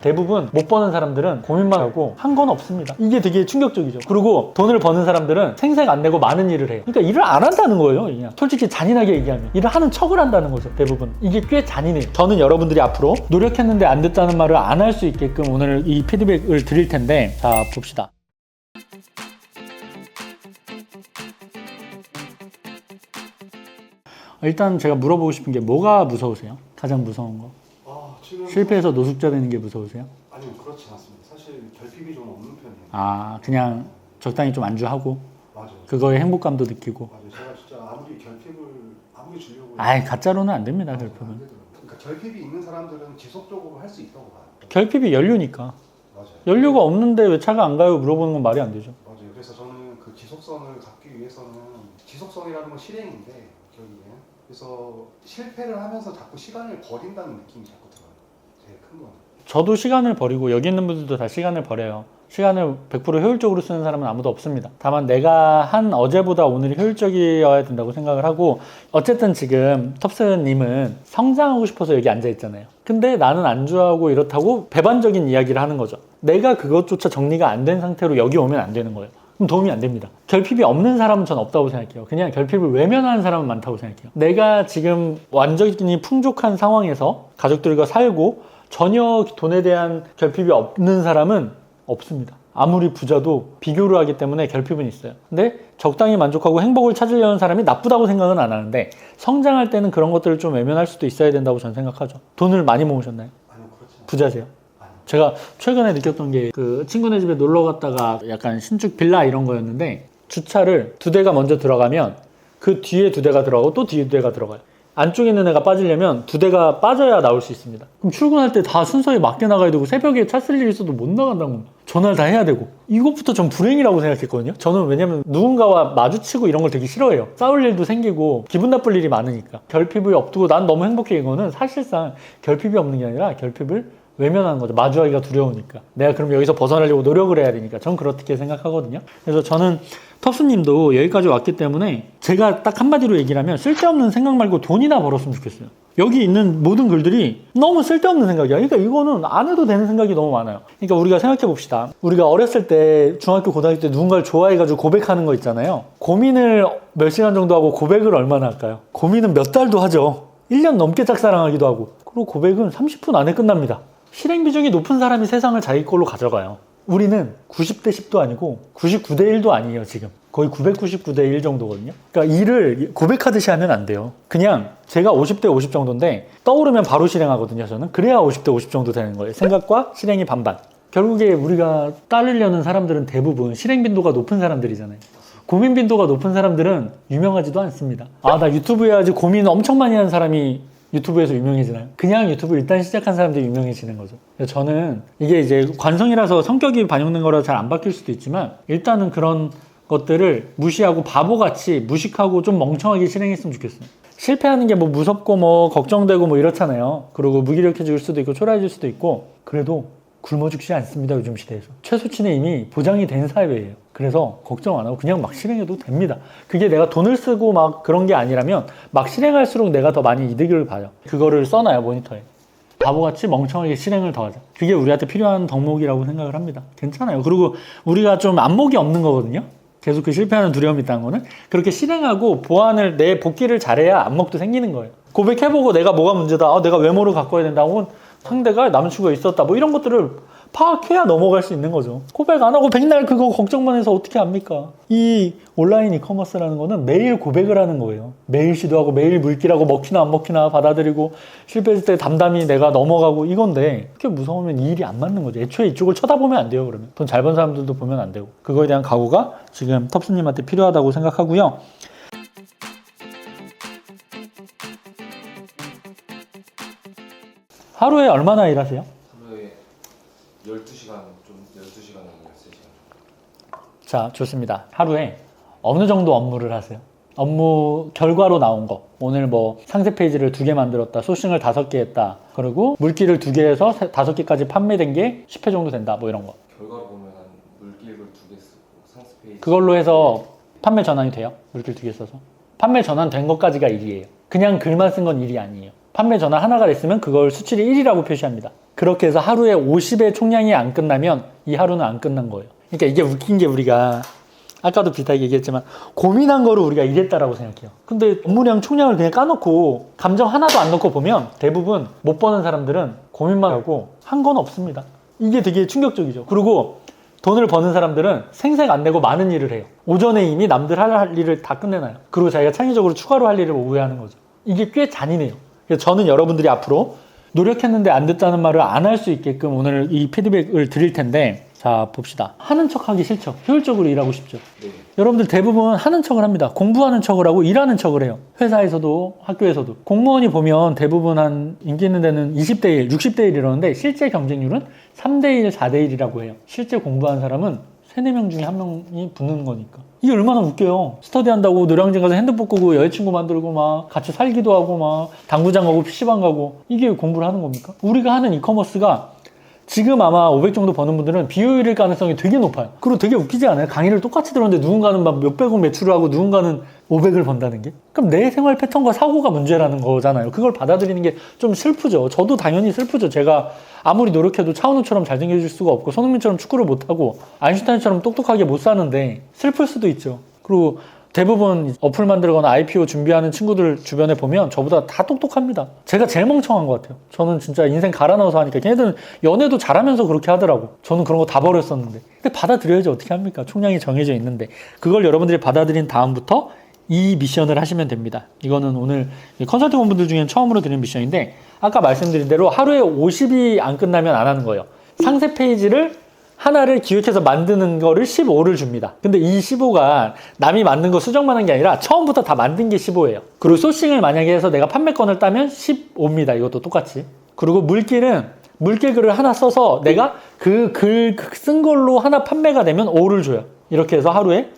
대부분 못 버는 사람들은 고민만 하고 한 건 없습니다. 이게 되게 충격적이죠. 그리고 돈을 버는 사람들은 생색 안 내고 많은 일을 해요. 그러니까 일을 안 한다는 거예요. 그냥 솔직히 잔인하게 얘기하면 일을 하는 척을 한다는 거죠. 대부분 이게 꽤 잔인해요. 저는 여러분들이 앞으로 노력했는데 안 됐다는 말을 안 할 수 있게끔 오늘 이 피드백을 드릴 텐데, 자 봅시다. 일단 제가 물어보고 싶은 게 뭐가 무서우세요? 가장 무서운 거? 실패해서 노숙자 되는 게 무서우세요? 아니요, 그렇지 않습니다. 사실 결핍이 좀 없는 편이에요. 아, 그냥 적당히 좀 안주하고 맞아요. 그거에 행복감도 느끼고. 맞아요. 제가 진짜 아무리 결핍을 아무리 주려고 아이, 가짜로는 안 됩니다. 안 결핍은. 되더라고요. 그러니까 결핍이 있는 사람들은 지속적으로 할 수 있다고 봐요. 결핍이 연료니까. 맞아요. 연료가 없는데 왜 차가 안 가요? 물어보는 건 말이 안 되죠. 맞아요. 그래서 저는 그 지속성을 갖기 위해서는 지속성이라는 건 실행인데 결국엔 그래서 실패를 하면서 자꾸 시간을 버린다는 느낌이 자꾸 들어요. 제일 큰 거는. 저도 시간을 버리고 여기 있는 분들도 다 시간을 버려요. 시간을 100% 효율적으로 쓰는 사람은 아무도 없습니다. 다만 내가 한 어제보다 오늘이 효율적이어야 된다고 생각을 하고, 어쨌든 지금 텁스님은 성장하고 싶어서 여기 앉아 있잖아요. 근데 나는 안주하고 이렇다고 배반적인 이야기를 하는 거죠. 내가 그것조차 정리가 안 된 상태로 여기 오면 안 되는 거예요. 그럼 도움이 안 됩니다. 결핍이 없는 사람은 전 없다고 생각해요. 그냥 결핍을 외면하는 사람은 많다고 생각해요. 내가 지금 완전히 풍족한 상황에서 가족들과 살고 전혀 돈에 대한 결핍이 없는 사람은 없습니다. 아무리 부자도 비교를 하기 때문에 결핍은 있어요. 근데 적당히 만족하고 행복을 찾으려는 사람이 나쁘다고 생각은 안 하는데, 성장할 때는 그런 것들을 좀 외면할 수도 있어야 된다고 저는 생각하죠. 돈을 많이 모으셨나요? 아니요, 그렇지 않아요. 부자세요? 아니요. 제가 최근에 느꼈던 게, 그 친구네 집에 놀러 갔다가 약간 신축 빌라 이런 거였는데, 주차를 2대가 먼저 들어가면 그 뒤에 2대가 들어가고 또 뒤에 2대가 들어가요. 안쪽에 있는 애가 빠지려면 2대가 빠져야 나올 수 있습니다. 그럼 출근할 때 다 순서에 맞게 나가야 되고, 새벽에 차 쓸 일이 있어도 못 나간다는 겁니다. 전화를 다 해야 되고. 이것부터 전 불행이라고 생각했거든요. 저는 왜냐면 누군가와 마주치고 이런 걸 되게 싫어해요. 싸울 일도 생기고 기분 나쁠 일이 많으니까. 결핍이 없고 난 너무 행복해, 이거는 사실상 결핍이 없는 게 아니라 결핍을 외면하는 거죠. 마주하기가 두려우니까. 내가 그럼 여기서 벗어나려고 노력을 해야 되니까. 전 그렇게 생각하거든요. 그래서 저는 텁스님도 여기까지 왔기 때문에 제가 딱 한마디로 얘기를 하면, 쓸데없는 생각 말고 돈이나 벌었으면 좋겠어요. 여기 있는 모든 글들이 너무 쓸데없는 생각이야. 그러니까 이거는 안 해도 되는 생각이 너무 많아요. 그러니까 우리가 생각해 봅시다. 우리가 어렸을 때, 중학교, 고등학교 때 누군가를 좋아해가지고 고백하는 거 있잖아요. 고민을 몇 시간 정도 하고 고백을 얼마나 할까요? 고민은 몇 달도 하죠. 1년 넘게 짝사랑하기도 하고. 그리고 고백은 30분 안에 끝납니다. 실행 비중이 높은 사람이 세상을 자기 걸로 가져가요. 우리는 90대 10도 아니고 99대 1도 아니에요. 지금 거의 999대 1 정도거든요. 그러니까 일을 고백하듯이 하면 안 돼요. 그냥 제가 50대 50 정도인데 떠오르면 바로 실행하거든요. 저는 그래야 50대 50 정도 되는 거예요. 생각과 실행이 반반. 결국에 우리가 따르려는 사람들은 대부분 실행 빈도가 높은 사람들이잖아요. 고민 빈도가 높은 사람들은 유명하지도 않습니다. 아, 나 유튜브 해야지 고민 엄청 많이 하는 사람이 유튜브에서 유명해지나요? 그냥 유튜브 일단 시작한 사람들이 유명해지는 거죠. 저는 이게 이제 관성이라서 성격이 반영된 거라 잘 안 바뀔 수도 있지만, 일단은 그런 것들을 무시하고 바보같이 무식하고 좀 멍청하게 실행했으면 좋겠어요. 실패하는 게 뭐 무섭고 뭐 걱정되고 뭐 이렇잖아요. 그리고 무기력해질 수도 있고 초라해질 수도 있고, 그래도 굶어 죽지 않습니다. 요즘 시대에서 최소치는 이미 보장이 된 사회예요. 그래서 걱정 안 하고 그냥 막 실행해도 됩니다. 그게 내가 돈을 쓰고 막 그런 게 아니라면 막 실행할수록 내가 더 많이 이득을 봐요. 그거를 써놔요, 모니터에. 바보같이 멍청하게 실행을 더 하자. 그게 우리한테 필요한 덕목이라고 생각을 합니다. 괜찮아요. 그리고 우리가 좀 안목이 없는 거거든요. 계속 그 실패하는 두려움이 있다는 거는, 그렇게 실행하고 보완을, 내 복귀를 잘해야 안목도 생기는 거예요. 고백해보고 내가 뭐가 문제다, 내가 외모를 바꿔야 된다, 혹은 상대가 남자친구가 있었다, 뭐 이런 것들을 파악해야 넘어갈 수 있는 거죠. 고백 안 하고 백날 그거 걱정만 해서 어떻게 합니까? 이 온라인 이커머스라는 거는 매일 고백을 하는 거예요. 매일 시도하고 매일 물기라고 먹히나 안 먹히나 받아들이고, 실패했을 때 담담히 내가 넘어가고, 이건데 그렇게 무서우면 이 일이 안 맞는 거죠. 애초에 이쪽을 쳐다보면 안 돼요. 그러면 돈 잘 번 사람들도 보면 안 되고. 그거에 대한 각오가 지금 텁스님한테 필요하다고 생각하고요. 하루에 얼마나 일하세요? 하루에 12시간, 좀 12시간이나 13시간. 자, 좋습니다. 하루에 어느 정도 업무를 하세요? 업무 결과로 나온 거. 오늘 뭐 상세 페이지를 2개 만들었다, 소싱을 5개 했다, 그리고 물기를 2개 해서 5개까지 판매된 게 10회 정도 된다, 뭐 이런 거. 결과로 보면 한 물기를 2개 쓰고 상세 페이지. 그걸로 해서 판매 전환이 돼요? 물기를 2개 써서? 판매 전환 된 것까지가 일이에요. 그냥 글만 쓴 건 일이 아니에요. 판매 전화 하나가 됐으면 그걸 수치를 1이라고 표시합니다. 그렇게 해서 하루에 50의 총량이 안 끝나면 이 하루는 안 끝난 거예요. 그러니까 이게 웃긴 게 우리가 아까도 비슷하게 얘기했지만 고민한 거를 우리가 이랬다라고 생각해요. 근데 업무량 총량을 그냥 까놓고 감정 하나도 안 넣고 보면 대부분 못 버는 사람들은 고민만 하고 한 건 없습니다. 이게 되게 충격적이죠. 그리고 돈을 버는 사람들은 생색 안 내고 많은 일을 해요. 오전에 이미 남들 할 일을 다 끝내놔요. 그리고 자기가 창의적으로 추가로 할 일을 오후에 하는 거죠. 이게 꽤 잔인해요. 그래서 저는 여러분들이 앞으로 노력했는데 안 됐다는 말을 안 할 수 있게끔 오늘 이 피드백을 드릴 텐데, 자 봅시다. 하는 척 하기 싫죠. 효율적으로 일하고 싶죠. 네. 여러분들 대부분 하는 척을 합니다. 공부하는 척을 하고 일하는 척을 해요. 회사에서도 학교에서도. 공무원이 보면 대부분 한 인기 있는 데는 20대 1, 60대 1 이러는데 실제 경쟁률은 3대 1, 4대 1이라고 해요. 실제 공부하는 사람은 3, 4명 중에 1명이 붙는 거니까. 이게 얼마나 웃겨요. 스터디 한다고 노량진 가서 핸드폰 끄고 여자친구 만들고 막 같이 살기도 하고 막 당구장 가고 PC방 가고, 이게 공부를 하는 겁니까? 우리가 하는 이커머스가 지금 아마 500 정도 버는 분들은 비효율일 가능성이 되게 높아요. 그리고 되게 웃기지 않아요? 강의를 똑같이 들었는데 누군가는 막 몇백억 매출을 하고 누군가는 500을 번다는 게? 그럼 내 생활 패턴과 사고가 문제라는 거잖아요. 그걸 받아들이는 게 좀 슬프죠. 저도 당연히 슬프죠. 제가 아무리 노력해도 차은우처럼 잘생겨질 수가 없고 손흥민처럼 축구를 못하고 아인슈타인처럼 똑똑하게 못 사는데 슬플 수도 있죠. 그리고 대부분 어플 만들거나 IPO 준비하는 친구들 주변에 보면 저보다 다 똑똑합니다. 제가 제일 멍청한 것 같아요. 저는 진짜 인생 갈아 넣어서 하니까 걔네들은 연애도 잘하면서 그렇게 하더라고. 저는 그런 거 다 버렸었는데. 근데 받아들여야지 어떻게 합니까? 총량이 정해져 있는데. 그걸 여러분들이 받아들인 다음부터 이 미션을 하시면 됩니다. 이거는 오늘 컨설팅 원분들 중에는 처음으로 드리는 미션인데, 아까 말씀드린 대로 하루에 50이 안 끝나면 안 하는 거예요. 상세 페이지를 하나를 기획해서 만드는 거를 15를 줍니다. 근데 이 15가 남이 만든 거 수정만 한 게 아니라 처음부터 다 만든 게 15예요. 그리고 소싱을 만약에 해서 내가 판매권을 따면 15입니다. 이것도 똑같이. 그리고 물길은 물길 글을 하나 써서 내가 그 글 쓴 걸로 하나 판매가 되면 5를 줘요. 이렇게 해서 하루에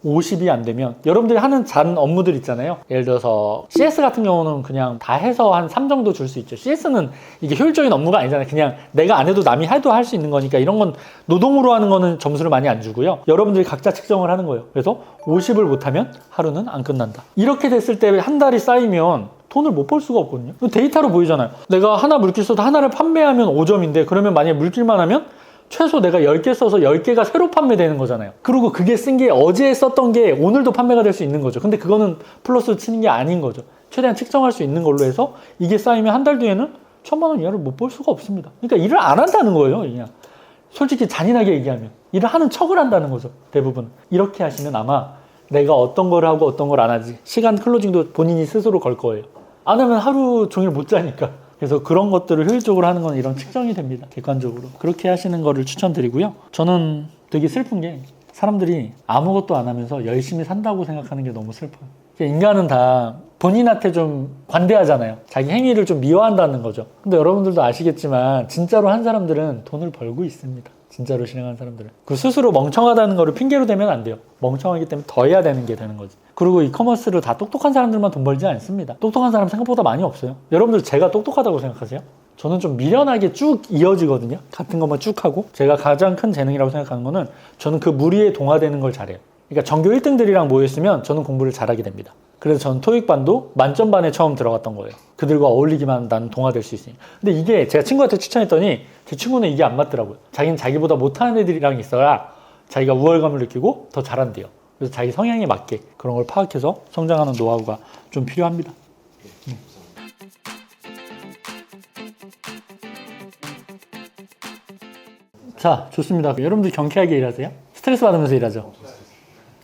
50이 안 되면 여러분들이 하는 잔 업무들 있잖아요. 예를 들어서 CS 같은 경우는 그냥 다 해서 한 3 정도 줄 수 있죠. CS는 이게 효율적인 업무가 아니잖아요. 그냥 내가 안 해도 남이 해도 할 수 있는 거니까 이런 건 노동으로 하는 거는 점수를 많이 안 주고요. 여러분들이 각자 측정을 하는 거예요. 그래서 50을 못하면 하루는 안 끝난다. 이렇게 됐을 때 한 달이 쌓이면 돈을 못 벌 수가 없거든요. 데이터로 보이잖아요. 내가 하나 물길 써도 하나를 판매하면 5점인데 그러면 만약에 물길만 하면 최소 내가 10개 써서 10개가 새로 판매되는 거잖아요. 그리고 그게 쓴 게 어제 썼던 게 오늘도 판매가 될 수 있는 거죠. 근데 그거는 플러스 치는 게 아닌 거죠. 최대한 측정할 수 있는 걸로 해서 이게 쌓이면 한 달 뒤에는 1,000만 원 이하를 못 벌 수가 없습니다. 그러니까 일을 안 한다는 거예요. 그냥 솔직히 잔인하게 얘기하면 일을 하는 척을 한다는 거죠. 대부분 이렇게 하시면 아마 내가 어떤 걸 하고 어떤 걸 안 하지, 시간 클로징도 본인이 스스로 걸 거예요. 안 하면 하루 종일 못 자니까. 그래서 그런 것들을 효율적으로 하는 건 이런 측정이 됩니다. 객관적으로. 그렇게 하시는 거를 추천드리고요. 저는 되게 슬픈 게 사람들이 아무것도 안 하면서 열심히 산다고 생각하는 게 너무 슬퍼요. 인간은 다 본인한테 좀 관대하잖아요. 자기 행위를 좀 미워한다는 거죠. 근데 여러분들도 아시겠지만 진짜로 한 사람들은 돈을 벌고 있습니다. 진짜로 실행한 사람들은. 그 스스로 멍청하다는 거를 핑계로 대면 안 돼요. 멍청하기 때문에 더 해야 되는 게 되는 거지. 그리고 이커머스를 다 똑똑한 사람들만 돈 벌지 않습니다. 똑똑한 사람 생각보다 많이 없어요. 여러분들 제가 똑똑하다고 생각하세요? 저는 좀 미련하게 쭉 이어지거든요. 같은 것만 쭉 하고. 제가 가장 큰 재능이라고 생각하는 거는 저는 그 무리에 동화되는 걸 잘해요. 그러니까 전교 1등들이랑 모였으면 저는 공부를 잘하게 됩니다. 그래서 전 토익반도 만점반에 처음 들어갔던 거예요. 그들과 어울리기만 하면 나는 동화될 수 있으니까. 근데 이게 제가 친구한테 추천했더니 제 친구는 이게 안 맞더라고요. 자기는 자기보다 못하는 애들이랑 있어야 자기가 우월감을 느끼고 더 잘한대요. 그래서 자기 성향에 맞게 그런 걸 파악해서 성장하는 노하우가 좀 필요합니다. 자, 좋습니다. 여러분들 경쾌하게 일하세요? 스트레스 받으면서 일하죠?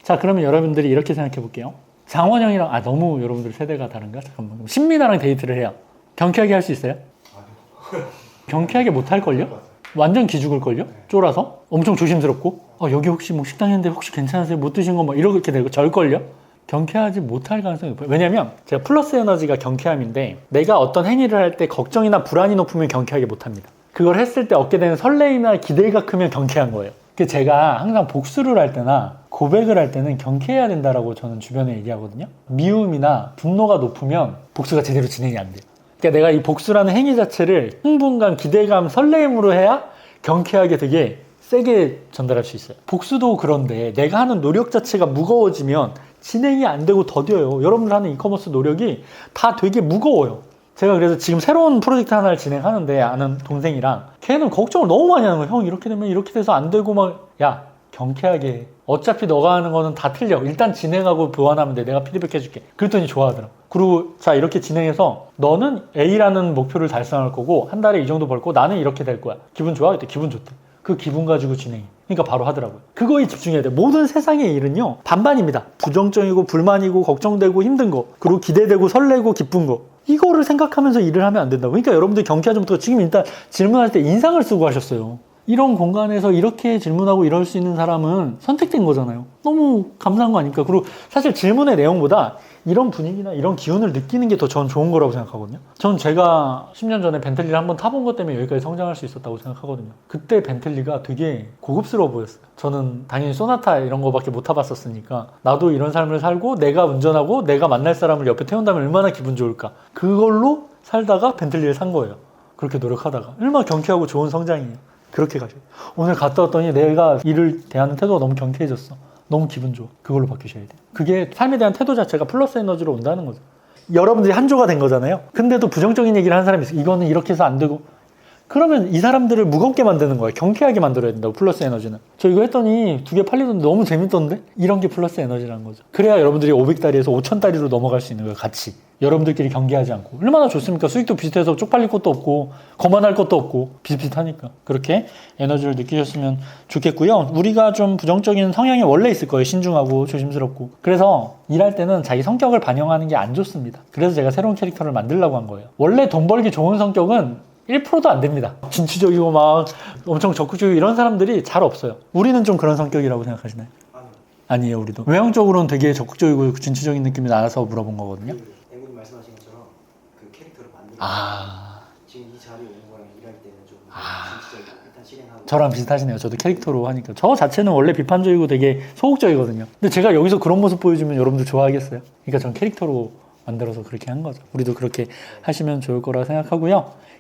자, 그러면 여러분들이 이렇게 생각해 볼게요. 장원영이랑 너무 여러분들 세대가 다른가? 잠깐만. 신민아랑 데이트를 해요. 경쾌하게 할 수 있어요? 아니요. 경쾌하게 못 할걸요? 완전 기죽을걸요? 쫄아서? 엄청 조심스럽고? 여기 혹시 뭐 식당인데 혹시 괜찮으세요? 못 드신 거 뭐 이렇게 되고 절걸요? 경쾌하지 못할 가능성이 높아요. 왜냐면 제가 플러스 에너지가 경쾌함인데 내가 어떤 행위를 할 때 걱정이나 불안이 높으면 경쾌하게 못합니다. 그걸 했을 때 얻게 되는 설레임이나 기대가 크면 경쾌한 거예요. 그 제가 항상 복수를 할 때나 고백을 할 때는 경쾌해야 된다라고 저는 주변에 얘기하거든요. 미움이나 분노가 높으면 복수가 제대로 진행이 안 돼요. 그러니까 내가 이 복수라는 행위 자체를 흥분감, 기대감, 설레임으로 해야 경쾌하게 되게 세게 전달할 수 있어요. 복수도 그런데 내가 하는 노력 자체가 무거워지면 진행이 안 되고 더뎌요. 여러분들 하는 이커머스 노력이 다 되게 무거워요. 제가 그래서 지금 새로운 프로젝트 하나를 진행하는데 아는 동생이랑 걔는 걱정을 너무 많이 하는 거예요. 형 이렇게 되면 이렇게 돼서 안 되고 막 야 경쾌하게 해. 어차피 너가 하는 거는 다 틀려. 일단 진행하고 보완하면 돼. 내가 피드백 해줄게. 그랬더니 좋아하더라고. 그리고 자 이렇게 진행해서 너는 A라는 목표를 달성할 거고 한 달에 이 정도 벌고 나는 이렇게 될 거야. 기분 좋아? 그때 기분 좋대. 그 기분 가지고 진행해. 그러니까 바로 하더라고요. 그거에 집중해야 돼. 모든 세상의 일은요 반반입니다. 부정적이고 불만이고 걱정되고 힘든 거 그리고 기대되고 설레고 기쁜 거 이거를 생각하면서 일을 하면 안 된다고. 그러니까 여러분들 경쾌하지부터 지금 일단 질문할 때 인상을 쓰고 하셨어요. 이런 공간에서 이렇게 질문하고 이럴 수 있는 사람은 선택된 거잖아요. 너무 감사한 거 아닙니까? 그리고 사실 질문의 내용보다 이런 분위기나 이런 기운을 느끼는 게 더 전 좋은 거라고 생각하거든요. 전 제가 10년 전에 벤틀리를 한번 타본 것 때문에 여기까지 성장할 수 있었다고 생각하거든요. 그때 벤틀리가 되게 고급스러워 보였어요. 저는 당연히 소나타 이런 거밖에 못 타봤었으니까 나도 이런 삶을 살고 내가 운전하고 내가 만날 사람을 옆에 태운다면 얼마나 기분 좋을까. 그걸로 살다가 벤틀리를 산 거예요. 그렇게 노력하다가. 얼마나 경쾌하고 좋은 성장이에요. 그렇게 가셔요. 오늘 갔다 왔더니 내가 일을 대하는 태도가 너무 경쾌해졌어. 너무 기분 좋아. 그걸로 바뀌셔야 돼요. 그게 삶에 대한 태도 자체가 플러스 에너지로 온다는 거죠. 여러분들이 한조가 된 거잖아요. 근데도 부정적인 얘기를 하는 사람이 있어요. 이거는 이렇게 해서 안 되고. 그러면 이 사람들을 무겁게 만드는 거예요. 경쾌하게 만들어야 된다고, 플러스 에너지는. 저 이거 했더니 2개 팔리던데 너무 재밌던데? 이런 게 플러스 에너지라는 거죠. 그래야 여러분들이 500다리에서 5000다리로 넘어갈 수 있는 거예요, 같이. 여러분들끼리 경계하지 않고. 얼마나 좋습니까? 수익도 비슷해서 쪽팔릴 것도 없고, 거만할 것도 없고, 비슷비슷하니까. 그렇게 에너지를 느끼셨으면 좋겠고요. 우리가 좀 부정적인 성향이 원래 있을 거예요. 신중하고 조심스럽고. 그래서 일할 때는 자기 성격을 반영하는 게 안 좋습니다. 그래서 제가 새로운 캐릭터를 만들려고 한 거예요. 원래 돈 벌기 좋은 성격은 1%도 안 됩니다. 진취적이고 막 엄청 적극적이고 이런 사람들이 잘 없어요. 우리는 좀 그런 성격이라고 생각하시나요? 아니에요, 우리도. 외형적으로는 되게 적극적이고 진취적인 느낌이 나서 물어본 거거든요. 앵구님 말씀하신 것처럼 그 캐릭터를 만들고 지금 이 자리에 오는 거랑 일할 때는 좀 진취적이고 일단 실행하고 저랑 비슷하시네요. 저도 캐릭터로 하니까. 저 자체는 원래 비판적이고 되게 소극적이거든요. 근데 제가 여기서 그런 모습 보여주면 여러분들 좋아하겠어요? 그러니까 전 캐릭터로 만들어서 그렇게 한 거죠. 우리도 그렇게 하시면 좋을 거라 생각하고요.